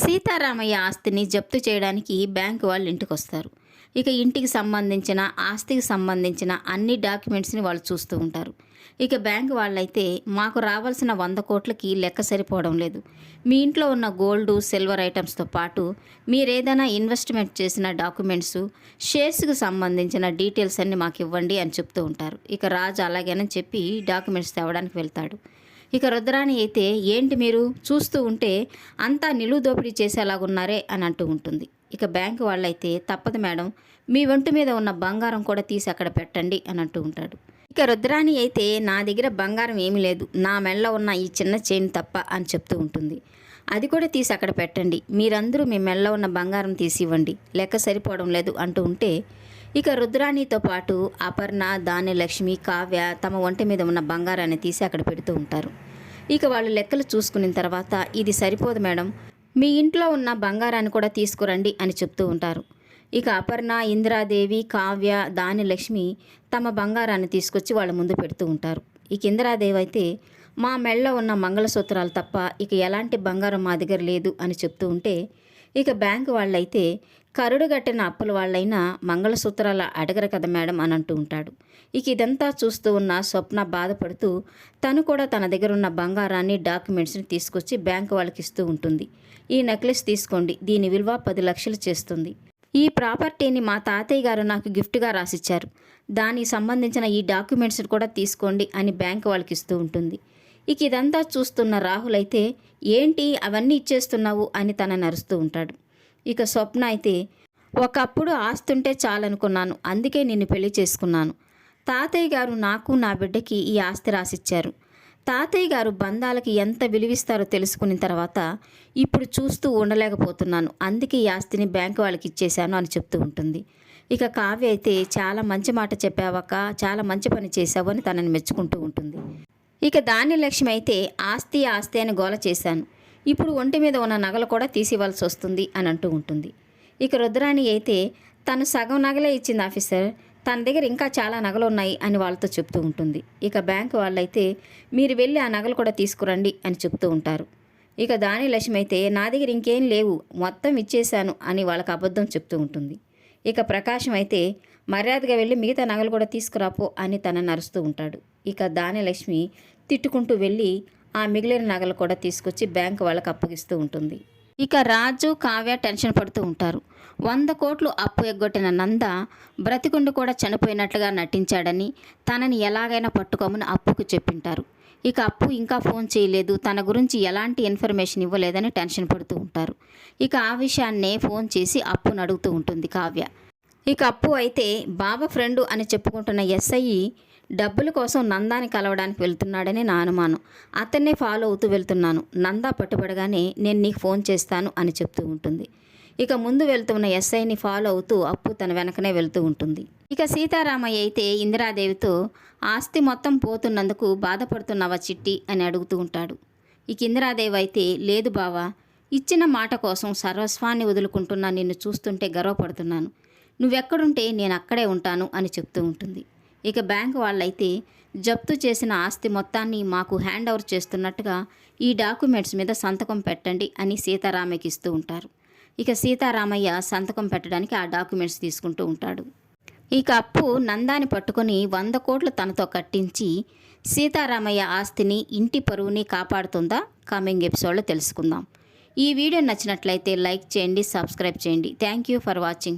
సీతారామయ్య ఆస్తిని జప్తు చేయడానికి బ్యాంకు వాళ్ళు ఇంటికొస్తారు. ఇక ఇంటికి సంబంధించిన, ఆస్తికి సంబంధించిన అన్ని డాక్యుమెంట్స్‌ని వాళ్ళు చూస్తూ ఉంటారు. ఇక బ్యాంకు వాళ్ళైతే, "మాకు రావాల్సిన 100,00,00,000కి లెక్క సరిపోవడం లేదు. మీ ఇంట్లో ఉన్న గోల్డు, సిల్వర్ ఐటమ్స్‌తో పాటు మీరేదైనా ఇన్వెస్ట్‌మెంట్ చేసిన డాక్యుమెంట్సు, షేర్స్‌కి సంబంధించిన డీటెయిల్స్ అన్నీ మాకివ్వండి" అని చెప్తూ ఉంటారు. ఇక రాజు అలాగేనని చెప్పి డాక్యుమెంట్స్ తేవడానికి వెళ్తాడు. ఇక రుద్రాణి అయితే, "ఏంటి మీరు చూస్తూ ఉంటే అంతా నిలువు దోపిడీ చేసేలాగున్నారే" అని అంటూ ఉంటుంది. ఇక బ్యాంకు వాళ్ళైతే, "తప్పదు మేడం, మీ ఒంటి మీద ఉన్న బంగారం కూడా తీసి అక్కడ పెట్టండి" అని అంటూ ఉంటాడు. ఇక రుద్రాణి అయితే, "నా దగ్గర బంగారం ఏమీ లేదు, నా మెడలో ఉన్న ఈ చిన్న చైన్ తప్ప" అని చెప్తూ ఉంటుంది. "అది కూడా తీసి అక్కడ పెట్టండి, మీరందరూ మీ మెడలో ఉన్న బంగారం తీసి ఇవ్వండి, లెక్క సరిపోవడం లేదు" అంటూ ఉంటే, ఇక రుద్రాణితో పాటు అపర్ణ, ధాన్యలక్ష్మి, కావ్య తమ ఒంటి మీద ఉన్న బంగారాన్ని తీసి అక్కడ పెడుతూ ఉంటారు. ఇక వాళ్ళు లెక్కలు చూసుకున్న తర్వాత, "ఇది సరిపోదు మేడం, మీ ఇంట్లో ఉన్న బంగారాన్ని కూడా తీసుకురండి" అని చెప్తూ ఉంటారు. ఇక అపర్ణ, ఇందిరాదేవి, కావ్య, ధాన్యలక్ష్మి తమ బంగారాన్ని తీసుకొచ్చి వాళ్ళ ముందు పెడుతూ ఉంటారు. ఇక ఇందిరాదేవి అయితే, "మా మెడలో ఉన్న మంగళసూత్రాలు తప్ప ఇక ఎలాంటి బంగారం మా దగ్గర లేదు" అని చెప్తూ ఉంటే, ఇక బ్యాంకు వాళ్ళైతే, "కరుడుగట్టిన అప్పుల వాళ్ళైనా మంగళసూత్రాలు అడగరు కదా మేడం" అని అంటూ ఉంటాడు. ఇక ఇదంతా చూస్తూ ఉన్న స్వప్న బాధపడుతూ తను కూడా తన దగ్గర ఉన్న బంగారాన్ని, డాక్యుమెంట్స్ని తీసుకొచ్చి బ్యాంకు వాళ్ళకి ఇస్తూ ఉంటుంది. "ఈ నెక్లెస్ తీసుకోండి, దీని విలువ 10,00,000 చేస్తుంది. ఈ ప్రాపర్టీని మా తాతయ్య గారు నాకు గిఫ్ట్గా రాసిచ్చారు, దానికి సంబంధించిన ఈ డాక్యుమెంట్స్ని కూడా తీసుకోండి" అని బ్యాంకు వాళ్ళకి ఇస్తూ ఉంటుంది. ఇక ఇదంతా చూస్తున్న రాహుల్ అయితే, "ఏంటి అవన్నీ ఇచ్చేస్తున్నావు" అని తనని అరుస్తూ ఉంటాడు. ఇక స్వప్న అయితే, "ఒకప్పుడు ఆస్తుంటే చాలనుకున్నాను, అందుకే నిన్ను పెళ్లి చేసుకున్నాను. తాతయ్య గారు నాకు, నా బిడ్డకి ఈ ఆస్తి రాసిచ్చారు. తాతయ్య గారు బంధాలకి ఎంత విలువిస్తారో తెలుసుకున్న తర్వాత ఇప్పుడు చూస్తూ ఉండలేకపోతున్నాను, అందుకే ఈ ఆస్తిని బ్యాంకు వాళ్ళకి ఇచ్చేశాను" అని చెప్తూ ఉంటుంది. ఇక కావ్య అయితే, "చాలా మంచి మాట చెప్పావక్క, చాలా మంచి పని చేశావు" అని తనని మెచ్చుకుంటూ ఉంటుంది. ఇక ధాన్యలక్ష్మి అయితే, "ఆస్తి ఆస్తి అని గోల చేశాను, ఇప్పుడు ఒంటి మీద ఉన్న నగలు కూడా తీసివ్వాల్సి వస్తుంది" అని అంటూ ఉంటుంది. ఇక రుద్రాణి అయితే, "తను సగం నగలే ఇచ్చింది ఆఫీసర్, తన దగ్గర ఇంకా చాలా నగలు ఉన్నాయి" అని వాళ్ళతో చెప్తూ ఉంటుంది. ఇక బ్యాంకు వాళ్ళైతే, "మీరు వెళ్ళి ఆ నగలు కూడా తీసుకురండి" అని చెప్తూ ఉంటారు. ఇక ధాన్యలక్ష్మి అయితే, "నా దగ్గర ఇంకేం లేవు, మొత్తం ఇచ్చేశాను" అని వాళ్ళకి అబద్ధం చెప్తూ ఉంటుంది. ఇక ప్రకాశం అయితే, "మర్యాదగా వెళ్ళి మిగతా నగలు కూడా తీసుకురాపో" అని తనని అరుస్తూ ఉంటాడు. ఇక ధాన్యలక్ష్మి తిట్టుకుంటూ వెళ్ళి ఆ మిగిలిన నగలు కూడా తీసుకొచ్చి బ్యాంకు వాళ్ళకి అప్పగిస్తూ ఉంటుంది. ఇక రాజు, కావ్య టెన్షన్ పడుతూ ఉంటారు. 100 కోట్లు అప్పు ఎగ్గొట్టిన నంద బ్రతికుండి కూడా చనిపోయినట్లుగా నటించాడని, తనని ఎలాగైనా పట్టుకోమని అప్పుకు చెప్పింటారు. ఇక అప్పు ఇంకా ఫోన్ చేయలేదు, తన గురించి ఎలాంటి ఇన్ఫర్మేషన్ ఇవ్వలేదని టెన్షన్ పడుతూ ఉంటారు. ఇక ఆ విషయాన్నే ఫోన్ చేసి అప్పును అడుగుతూ ఉంటుంది కావ్య. ఇక అప్పు అయితే, బాబా ఫ్రెండు అని చెప్పుకుంటున్న ఎస్ఐ డబ్బుల కోసం నందాని కలవడానికి వెళ్తున్నాడని నా అనుమానం, అతన్నే ఫాలో అవుతూ వెళ్తున్నాను, నందా పట్టుబడగానే నేను నీకు ఫోన్ చేస్తాను అని చెప్తూ ఉంటుంది. ఇక ముందు వెళ్తున్న ఎస్ఐని ఫాలో అవుతూ అప్పు తన వెనకనే వెళ్తూ ఉంటుంది. ఇక సీతారామయ్య అయితే ఇందిరాదేవితో, "ఆస్తి మొత్తం పోతున్నందుకు బాధపడుతున్నావా చిట్టి" అని అడుగుతూ ఉంటాడు. ఇక ఇందిరాదేవి అయితే, "లేదు బావా, ఇచ్చిన మాట కోసం సర్వస్వాన్ని వదులుకుంటున్నా నిన్ను చూస్తుంటే గర్వపడుతున్నాను, నువ్వెక్కడుంటే నేను అక్కడే ఉంటాను" అని చెప్తూ ఉంటుంది. ఇక బ్యాంకు వాళ్ళైతే, "జప్తు చేసిన ఆస్తి మొత్తాన్ని మాకు హ్యాండ్ ఓవర్ చేస్తున్నట్టుగా ఈ డాక్యుమెంట్స్ మీద సంతకం పెట్టండి" అని సీతారామయ్యకి ఇస్తూ ఉంటారు. ఇక సీతారామయ్య సంతకం పెట్టడానికి ఆ డాక్యుమెంట్స్ తీసుకుంటూ ఉంటాడు. ఇక అప్పు నందాని పట్టుకొని 100 కోట్లు తనతో కట్టించి సీతారామయ్య ఆస్తిని, ఇంటి పరువుని కాపాడుతుందా? కమింగ్ ఎపిసోడ్లో తెలుసుకుందాం. ఈ వీడియో నచ్చినట్లయితే లైక్ చేయండి, సబ్స్క్రైబ్ చేయండి. Thank you for watching.